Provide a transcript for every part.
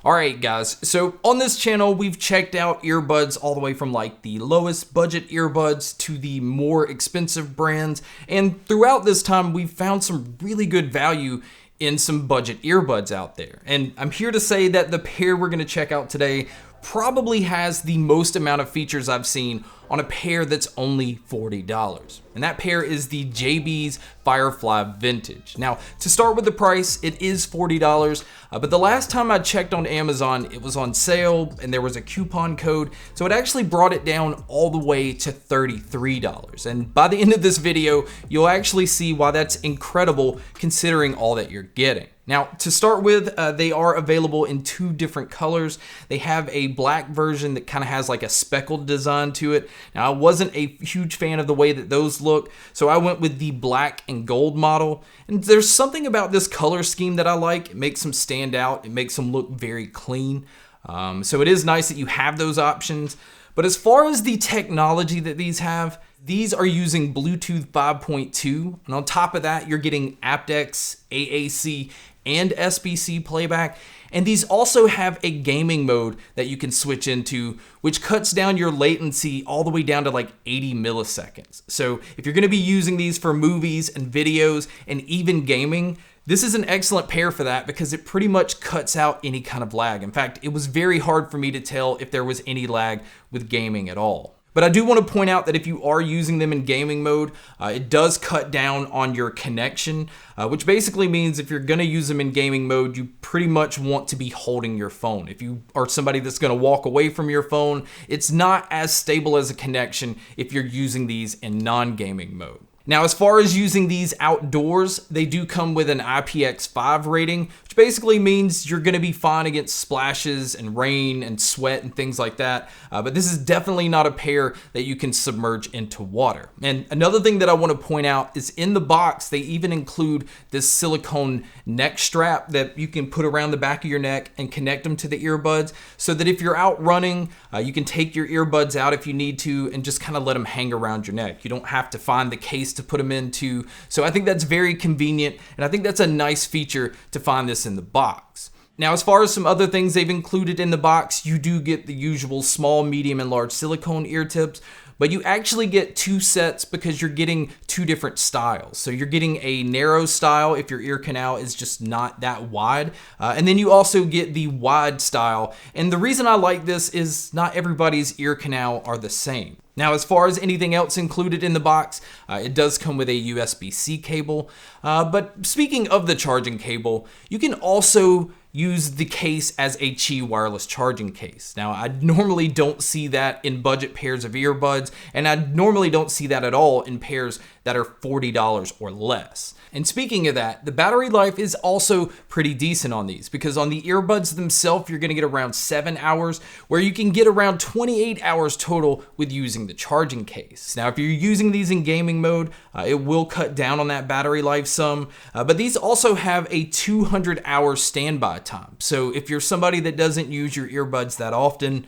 Alright guys, so on this channel we've checked out earbuds all the way from like the lowest budget earbuds to the more expensive brands, and throughout this time we've found some really good value in some budget earbuds out there. And I'm here to say that the pair we're going to check out today probably has the most amount of features I've seen on a pair that's only $40. And that pair is the JB's Firefly Vintage. Now, to start with the price, it is $40, but the last time I checked on Amazon, it was on sale and there was a coupon code, so it actually brought it down all the way to $33. And by the end of this video, you'll actually see why that's incredible considering all that you're getting. Now, to start with, they are available in two different colors. They have a black version that kind of has like a speckled design to it. Now, I wasn't a huge fan of the way that those look, so I went with the black and gold model. And there's something about this color scheme that I like. It makes them stand out. It makes them look very clean. So it is nice that you have those options. But as far as the technology that these have, these are using Bluetooth 5.2, and on top of that, you're getting aptX, AAC, and SBC playback. And these also have a gaming mode that you can switch into, which cuts down your latency all the way down to like 80 milliseconds. So if you're gonna be using these for movies and videos and even gaming, this is an excellent pair for that because it pretty much cuts out any kind of lag. In fact, it was very hard for me to tell if there was any lag with gaming at all. But I do want to point out that if you are using them in gaming mode, it does cut down on your connection, which basically means if you're going to use them in gaming mode, you pretty much want to be holding your phone. If you are somebody that's going to walk away from your phone, it's not as stable as a connection if you're using these in non-gaming mode. Now, as far as using these outdoors, they do come with an IPX5 rating, which basically means you're gonna be fine against splashes and rain and sweat and things like that. But this is definitely not a pair that you can submerge into water. And another thing that I wanna point out is in the box, they even include this silicone neck strap that you can put around the back of your neck and connect them to the earbuds so that if you're out running, you can take your earbuds out if you need to and just kind of let them hang around your neck. You don't have to find the case to put them into. So I think that's very convenient, and I think that's a nice feature to find this in the box. Now, as far as some other things they've included in the box, you do get the usual small, medium, and large silicone ear tips, but you actually get two sets because you're getting two different styles. So you're getting a narrow style if your ear canal is just not that wide, and then you also get the wide style. And the reason I like this is not everybody's ear canal are the same. Now, as far as anything else included in the box, it does come with a USB-C cable. But speaking of the charging cable, you can also use the case as a Qi wireless charging case. Now, I normally don't see that in budget pairs of earbuds, and I normally don't see that at all in pairs that are $40 or less. And speaking of that, the battery life is also pretty decent on these because on the earbuds themselves, you're gonna get around 7 hours, where you can get around 28 hours total with using the charging case. Now, if you're using these in gaming mode, it will cut down on that battery life some, but these also have a 200-hour standby time. So if you're somebody that doesn't use your earbuds that often,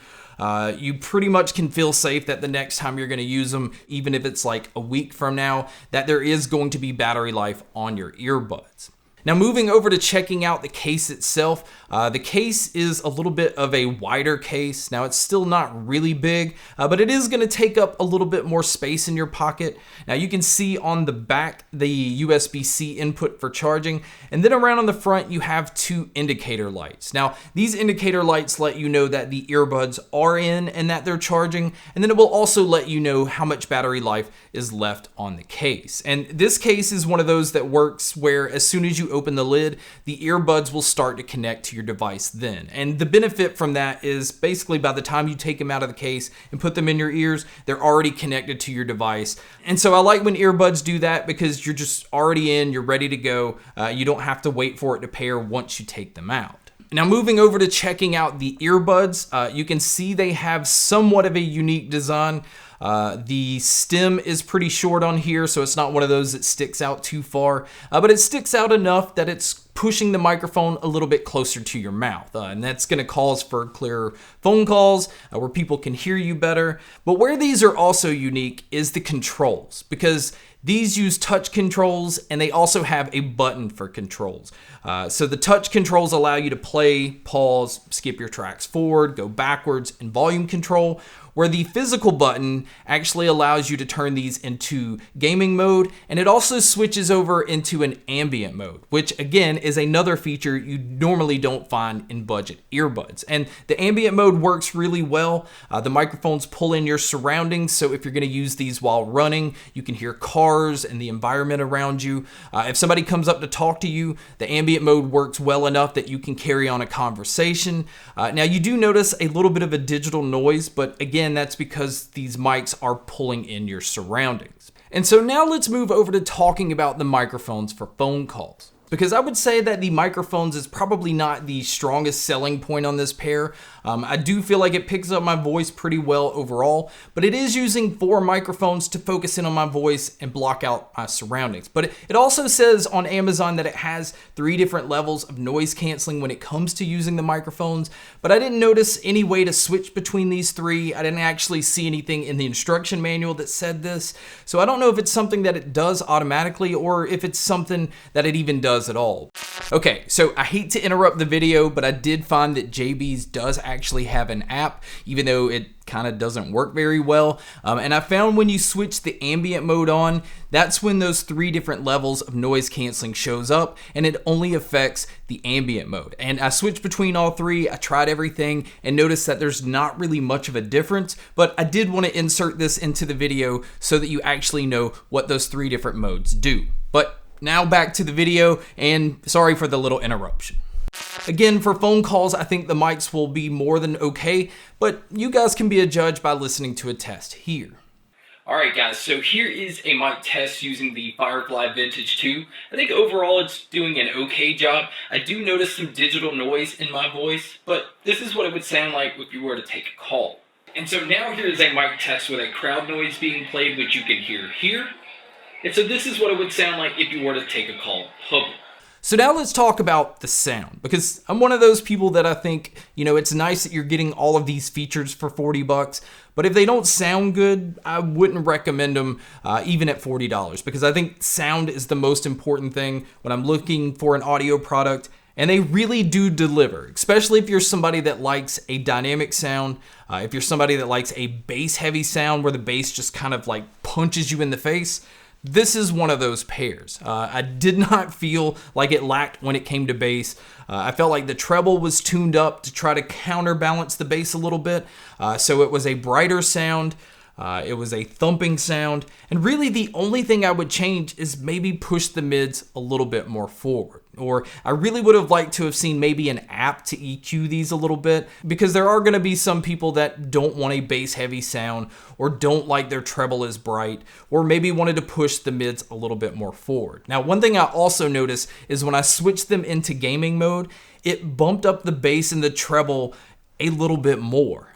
you pretty much can feel safe that the next time you're going to use them, even if it's like a week from now, that there is going to be battery life on your earbuds. Now, moving over to checking out the case itself, the case is a little bit of a wider case. Now, it's still not really big, but it is going to take up a little bit more space in your pocket. Now, you can see on the back the USB-C input for charging, and then around on the front you have two indicator lights. Now, these indicator lights let you know that the earbuds are in and that they're charging, and then it will also let you know how much battery life is left on the case. And this case is one of those that works where as soon as you open the lid, the earbuds will start to connect to your device then. And the benefit from that is basically by the time you take them out of the case and put them in your ears, they're already connected to your device. And so I like when earbuds do that because you're just already in, you're ready to go. You don't have to wait for it to pair once you take them out. Now, moving over to checking out the earbuds, you can see they have somewhat of a unique design. The stem is pretty short on here, so it's not one of those that sticks out too far, but it sticks out enough that it's pushing the microphone a little bit closer to your mouth, and that's going to cause for clearer phone calls where people can hear you better. But where these are also unique is the controls, because These use touch controls, and they also have a button for controls. So the touch controls allow you to play, pause, skip your tracks forward, go backwards, and volume control, where the physical button actually allows you to turn these into gaming mode, and it also switches over into an ambient mode, which again is another feature you normally don't find in budget earbuds. And the ambient mode works really well. The microphones pull in your surroundings, so if you're going to use these while running, you can hear cars and the environment around you. If somebody comes up to talk to you, the ambient mode works well enough that you can carry on a conversation. Now you do notice a little bit of a digital noise, but again, that's because these mics are pulling in your surroundings. And so now let's move over to talking about the microphones for phone calls, because I would say that the microphones is probably not the strongest selling point on this pair. I do feel like it picks up my voice pretty well overall, but it is using 4 microphones to focus in on my voice and block out my surroundings. But it also says on Amazon that it has 3 different levels of noise canceling when it comes to using the microphones, but I didn't notice any way to switch between these 3. I didn't actually see anything in the instruction manual that said this, so I don't know if it's something that it does automatically or if it's something that it even does at all. Okay, so I hate to interrupt the video, but I did find that JB's does actually have an app, even though it kind of doesn't work very well. And I found when you switch the ambient mode on, that's when those 3 different levels of noise canceling shows up, and it only affects the ambient mode. And I switched between all 3, I tried everything, and noticed that there's not really much of a difference, but I did want to insert this into the video so that you actually know what those 3 different modes do. But now back to the video, and sorry for the little interruption. Again, for phone calls, I think the mics will be more than okay, but you guys can be a judge by listening to a test here. Alright guys, so here is a mic test using the Firefly Vintage 2. I think overall it's doing an okay job. I do notice some digital noise in my voice, but this is what it would sound like if you were to take a call. And so now here is a mic test with a crowd noise being played, which you can hear here. And so this is what it would sound like if you were to take a call public. So now let's talk about the sound, because I'm one of those people that I think, it's nice that you're getting all of these features for $40, but if they don't sound good, I wouldn't recommend them even at $40, because I think sound is the most important thing when I'm looking for an audio product, and they really do deliver, especially if you're somebody that likes a dynamic sound, if you're somebody that likes a bass heavy sound where the bass just kind of like punches you in the face. This is one of those pairs. I did not feel like it lacked when it came to bass. I felt like the treble was tuned up to try to counterbalance the bass a little bit. So it was a brighter sound. It was a thumping sound. And really the only thing I would change is maybe push the mids a little bit more forward. Or I really would have liked to have seen maybe an app to EQ these a little bit, because there are going to be some people that don't want a bass heavy sound or don't like their treble as bright, or maybe wanted to push the mids a little bit more forward. Now, one thing I also noticed is when I switched them into gaming mode, it bumped up the bass and the treble a little bit more.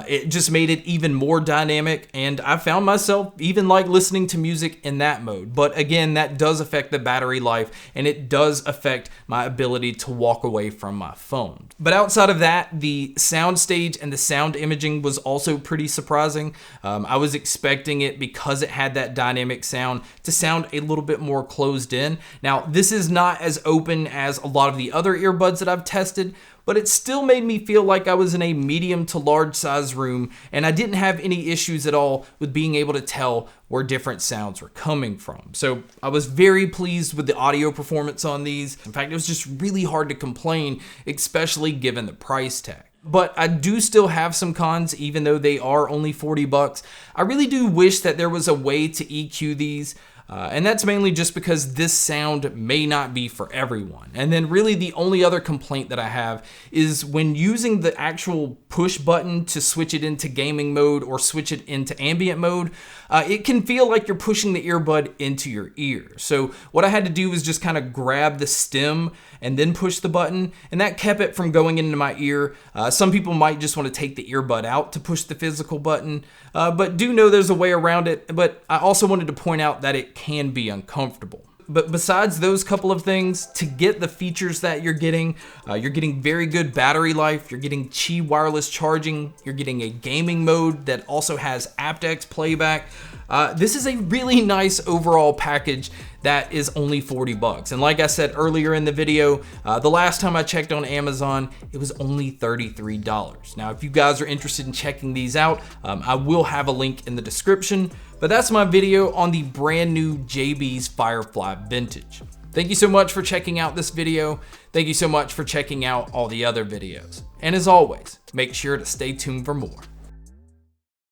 It just made it even more dynamic, and I found myself even like listening to music in that mode. But again, that does affect the battery life, and it does affect my ability to walk away from my phone. But outside of that, the sound stage and the sound imaging was also pretty surprising. I was expecting it, because it had that dynamic sound, to sound a little bit more closed in. Now, this is not as open as a lot of the other earbuds that I've tested, but it still made me feel like I was in a medium to large size room, and I didn't have any issues at all with being able to tell where different sounds were coming from. So I was very pleased with the audio performance on these. In fact, it was just really hard to complain, especially given the price tag. But I do still have some cons, even though they are only $40. I really do wish that there was a way to EQ these. And that's mainly just because this sound may not be for everyone. And then really the only other complaint that I have is when using the actual push button to switch it into gaming mode or switch it into ambient mode, it can feel like you're pushing the earbud into your ear. So what I had to do was just kind of grab the stem and then push the button, and that kept it from going into my ear. Some people might just want to take the earbud out to push the physical button, but do know there's a way around it. But I also wanted to point out that it can be uncomfortable. But besides those couple of things, to get the features that you're getting very good battery life, you're getting Qi wireless charging, you're getting a gaming mode that also has aptX playback. this is a really nice overall package that is only 40 bucks. And like I said earlier in the video, the last time I checked on Amazon, it was only $33. Now, if you guys are interested in checking these out, I will have a link in the description, but that's my video on the brand new JB's Firefly Vintage. Thank you so much for checking out this video. Thank you so much for checking out all the other videos. And as always, make sure to stay tuned for more.